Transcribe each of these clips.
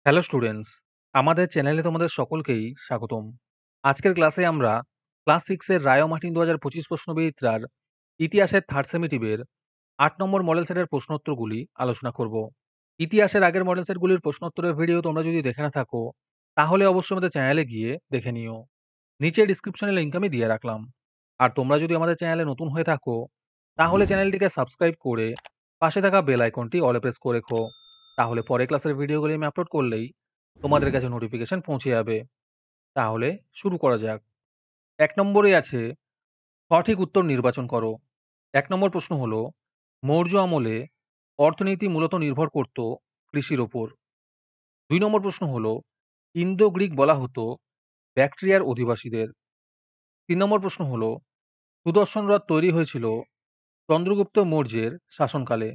Hello students, আমাদের চ্যানেলে তোমাদের সকলকেই স্বাগতম। আজকের ক্লাসে আমরা ক্লাস 6 এর রায় ও মার্টিন ২০২৫ প্রশ্নবিচিত্রার ইতিহাসের থার্ড সেমিটিভের ৮ নম্বর মডেল সেটের প্রশ্নোত্তরগুলি আলোচনা করব। ইতিহাসের আগের মডেল সেটগুলির প্রশ্নোত্তরের ভিডিও তোমরা যদি দেখে না থাকো, তাহলে অবশ্যই আমাদের চ্যানেলে গিয়ে দেখে নিও। নিচে ডিসক্রিপশনে লিংক আমি দিয়ে রাখলাম। আর তোমরা যদি আমাদের চ্যানেলে নতুন হয়ে থাকো, তাহলে চ্যানেলটিকে সাবস্ক্রাইব করে পাশে থাকা বেল আইকনটি অলে প্রেস করে রেখো। তাহলে পরে ক্লাসের ভিডিওগুলি আমি আপলোড করলেই তোমাদের কাছে নোটিফিকেশন পৌঁছে যাবে। তাহলে শুরু করা যাক। ১ নম্বরে আছে সঠিক উত্তর নির্বাচন করো। ১ নম্বর প্রশ্ন হলো, মৌর্য আমলে অর্থনীতি মূলত নির্ভর করত কৃষির ওপর। ২ নম্বর প্রশ্ন হলো, ইন্দো গ্রিক বলা হতো ব্যাকট্রিয়ার অধিবাসীদের। ৩ নম্বর প্রশ্ন হলো, সুদর্শন হ্রদ তৈরি হয়েছিল চন্দ্রগুপ্ত মৌর্যের শাসনকালে।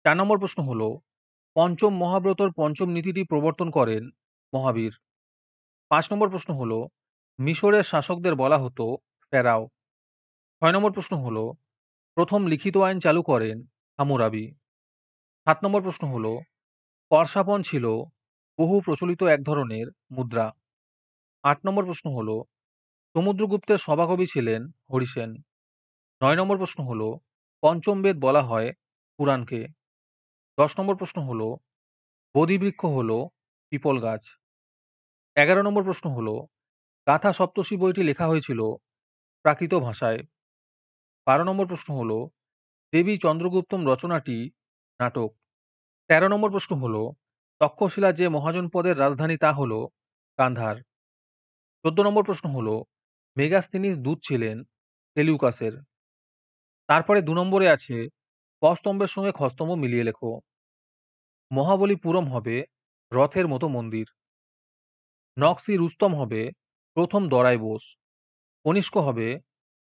৪ নম্বর প্রশ্ন হলো, পঞ্চম মহাব্রতর পঞ্চম নীতিটি প্রবর্তন করেন মহাবীর। ৫ নম্বর প্রশ্ন হলো, মিশরের শাসকদের বলা হতো ফেরাও। ৬ নম্বর প্রশ্ন হলো, প্রথম লিখিত আইন চালু করেন হামুরাবি। ৭ নম্বর প্রশ্ন হলো, কর্ষাপণ ছিল বহু প্রচলিত এক ধরনের মুদ্রা। ৮ নম্বর প্রশ্ন হলো, সমুদ্রগুপ্তের সভাকবি ছিলেন হরিসেন। ৯ নম্বর প্রশ্ন হলো, পঞ্চম বেদ বলা হয় পুরাণকে। ১০ নম্বর প্রশ্ন হলো, বোধিবৃক্ষ হলো পিপল গাছ। ১১ নম্বর প্রশ্ন হলো, গাথা সপ্তর্ষি বইটি লেখা হয়েছিল প্রাকৃত ভাষায়। ১২ নম্বর প্রশ্ন হলো, দেবী চন্দ্রগুপ্তম রচনাটি নাটক। ১৩ নম্বর প্রশ্ন হলো, তক্ষশিলা যে মহাজনপদের রাজধানী তা হলো গান্ধার। ১৪ নম্বর প্রশ্ন হলো, মেগাস্তিনিস দূত ছিলেন সেলিউকাসের। তারপরে ২ নম্বরে আছে, ক স্তম্ভের সঙ্গে খ স্তম্ভ মিলিয়ে লেখো। মহাবলীপুরম হবে রথের মতো মন্দির। নকশি রুস্তম হবে প্রথম দরাই বোস। কনিষ্ক হবে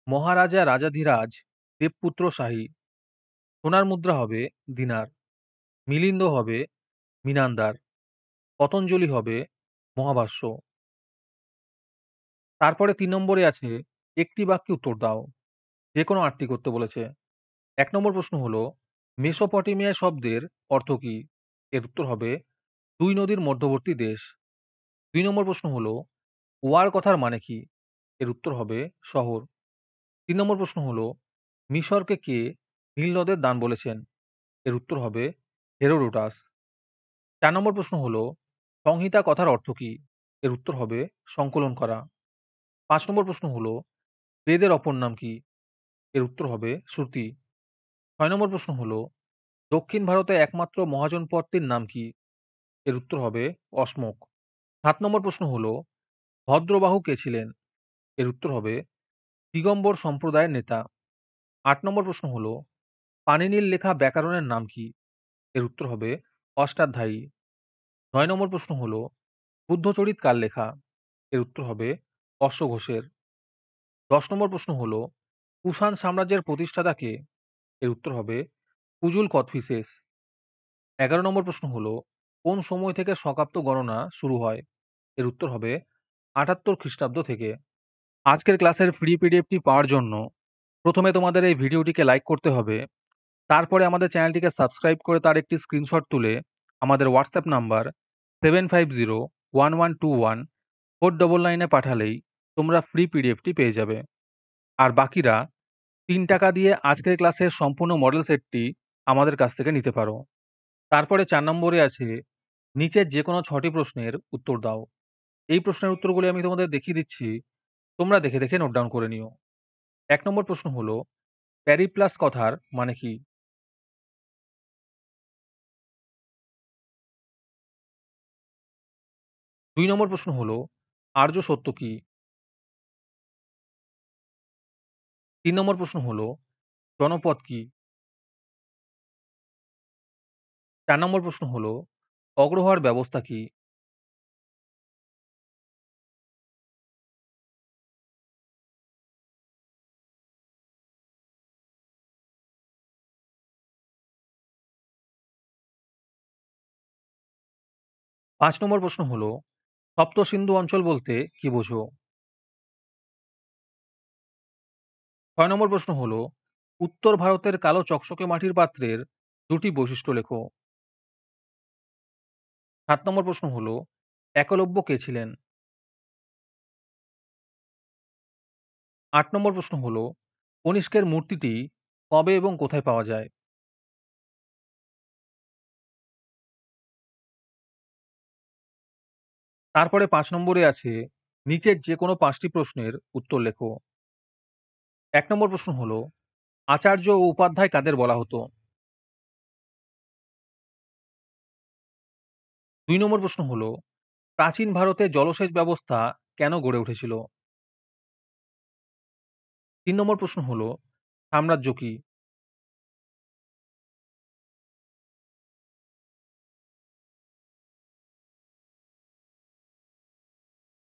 মহারাজা রাজাধিরাজ দেবপুত্র শাহী। সোনার মুদ্রা হবে দিনার। মিলিন্দ হবে মিনান্দার। পতঞ্জলি হবে মহাভাষ্য। তারপরে ৩ নম্বরে আছে, একটি বাক্যে উত্তর দাও। যে কোনো ৮টি করতে বলেছে। ১ নম্বর প্রশ্ন হলো, মেসোপটেমিয়া শব্দের অর্থ কি? এর উত্তর হবে ২ নদীর মধ্যবর্তী দেশ। ২ নম্বর প্রশ্ন হলো, ওয়ার কথার মানে কি? এর উত্তর হবে শহর। ৩ নম্বর প্রশ্ন হলো, মিশরকে কে নীল নদের দান বলেছেন? এর উত্তর হবে হেরোডোটাস। ৪ নম্বর প্রশ্ন হলো, সংহিতা কথার অর্থ কি? এর উত্তর হবে সংকলন করা। ৫ নম্বর প্রশ্ন হলো, বেদের অপর নাম কি? এর উত্তর হবে শ্রুতি। ৬ নম্বর প্রশ্ন হলো, দক্ষিণ ভারতে একমাত্র মহাজনপদটির নাম কি? এর উত্তর হবে অশ্মক। ৭ নম্বর প্রশ্ন হলো, ভদ্রবাহু কে ছিলেন? এর উত্তর হবে দিগম্বর সম্প্রদায়ের নেতা। ৮ নম্বর প্রশ্ন হলো, পাণিনির লেখা ব্যাকরণের নাম কি? এর উত্তর হবে অষ্টাধ্যায়ী। ৯ নম্বর প্রশ্ন হলো, বুদ্ধচরিত কার লেখা? এর উত্তর হবে অশ্বঘোষের। ১০ নম্বর প্রশ্ন হলো, কুষাণ সাম্রাজ্যের প্রতিষ্ঠাতা কে? এর উত্তর হবে কুজুল কথফিসেস। ১১ নম্বর প্রশ্ন হলো, কোন সময় থেকে শকাব্দ গণনা শুরু হয়? এর উত্তর হবে ৭৮ খ্রিস্টাব্দ থেকে। আজকের ক্লাসের ফ্রি পিডিএফটি পাওয়ার জন্য প্রথমে তোমাদের এই ভিডিওটিকে লাইক করতে হবে। তারপরে আমাদের চ্যানেলটিকে সাবস্ক্রাইব করে তার একটি স্ক্রিনশট তুলে আমাদের হোয়াটসঅ্যাপ নাম্বার 7501121499 এ পাঠালেই তোমরা ফ্রি পিডিএফটি পেয়ে যাবে। আর বাকিরা ৩ টাকা দিয়ে আজকের ক্লাসের সম্পূর্ণ মডেল সেটটি আমাদের কাছ থেকে নিতে পারো। তারপরে ৪ নম্বরে আছে, নিচের যে কোনো ৬টি প্রশ্নের উত্তর দাও। এই প্রশ্নের উত্তরগুলি আমি তোমাদের দেখিয়ে দিচ্ছি। তোমরা দেখে দেখে নোট ডাউন করে নিও। ১ নম্বর প্রশ্ন হলো, প্যারিপ্লাস কথার মানে কি? ২ নম্বর প্রশ্ন হলো, আর্য সত্য কি? ৩ নম্বর প্রশ্ন হলো, জনপদ কি? ৪ নম্বর প্রশ্ন হলো, অগ্রহার ব্যবস্থা কি? ৫ নম্বর প্রশ্ন হলো, সপ্তসিন্ধু অঞ্চল বলতে কি বোঝো? ৬ নম্বর প্রশ্ন হলো, উত্তর ভারতের কালো চকচকে মাটির পাত্রের ২টি বৈশিষ্ট্য লেখো। ৭ নম্বর প্রশ্ন হলো, একলব্য কে ছিলেন? ৮ নম্বর প্রশ্ন হলো, কনিষ্কের মূর্তিটি কবে এবং কোথায় পাওয়া যায়? তারপরে ৫ নম্বরে আছে, নিচের যেকোনো ৫ টি প্রশ্নের উত্তর লেখো। ১ নম্বর প্রশ্ন হলো, আচার্য ও উপাধ্যায় কাদের বলা হতো? ২ নম্বর প্রশ্ন হলো, প্রাচীন ভারতে জলসেচ ব্যবস্থা কেন গড়ে উঠেছিল? ৩ নম্বর প্রশ্ন হলো, সাম্রাজ্য কি?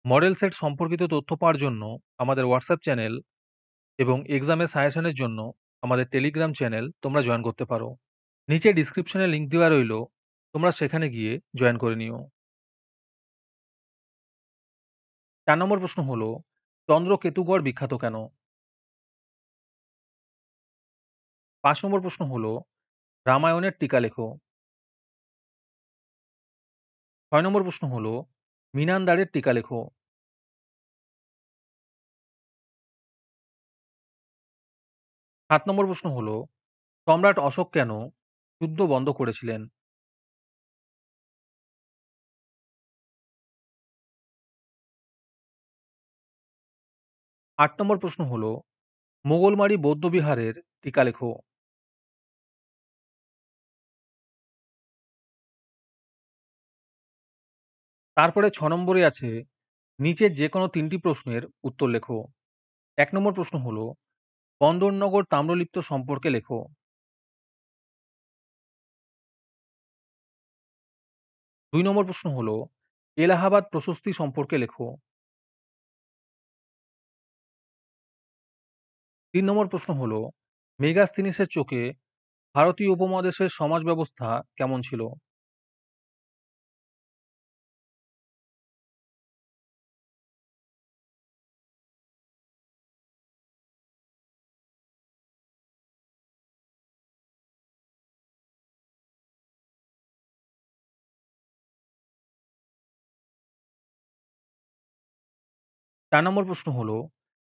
মডেল সেট সম্পর্কিত তথ্য পাওয়ার জন্য আমাদের হোয়াটসঅ্যাপ চ্যানেল এবং এক্সামের সাজেশনের জন্য আমাদের টেলিগ্রাম চ্যানেল তোমরা জয়েন করতে পারো। নিচে ডিসক্রিপশনে লিংক দেওয়া রইলো, তোমরা সেখানে গিয়ে জয়েন করে নিও। ৪ নম্বর প্রশ্ন হলো, চন্দ্রকেতুগড় বিখ্যাত কেন? ৫ নম্বর প্রশ্ন হলো, রামায়ণের টিকা লেখো। ৬ নম্বর প্রশ্ন হলো, মিনান্দারের টিকা লেখো। ৭ নম্বর প্রশ্ন হলো, সম্রাট অশোক কেন যুদ্ধ বন্ধ করেছিলেন? আট নম্বর প্রশ্ন হলো, মোগলমারি বৌদ্ধবিহারের টিকা লেখো। তারপরে ৬ নম্বরে আছে, নিচের যেকোনো ৩ টি প্রশ্নের উত্তর লেখো। ১ নম্বর প্রশ্ন হলো, বন্দরনগর তাম্রলিপ্ত সম্পর্কে লেখো। ২ নম্বর প্রশ্ন হলো, এলাহাবাদ প্রশস্তি সম্পর্কে লেখো। ৩ নম্বর প্রশ্ন হলো, মেগাস্তিনিসের চোখে ভারতীয় উপমহাদেশের সমাজ ব্যবস্থা কেমন ছিল? ৪ নম্বর প্রশ্ন হলো,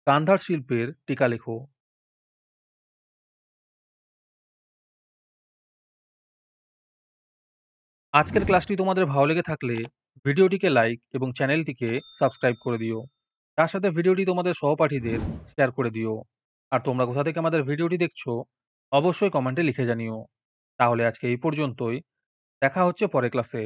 গান্ধার শিল্পের টিকা লেখো। আজকের ক্লাসটি তোমাদের ভালো লেগে থাকলে ভিডিওটিকে লাইক এবং চ্যানেলটিকে সাবস্ক্রাইব করে দিও। তার সাথে ভিডিওটি তোমাদের সহপাঠীদের শেয়ার করে দিও। আর তোমরা কোথা থেকে আমাদের ভিডিওটি দেখছো অবশ্যই কমেন্টে লিখে জানিও। তাহলে আজকে এই পর্যন্তই। দেখা হচ্ছে পরের ক্লাসে।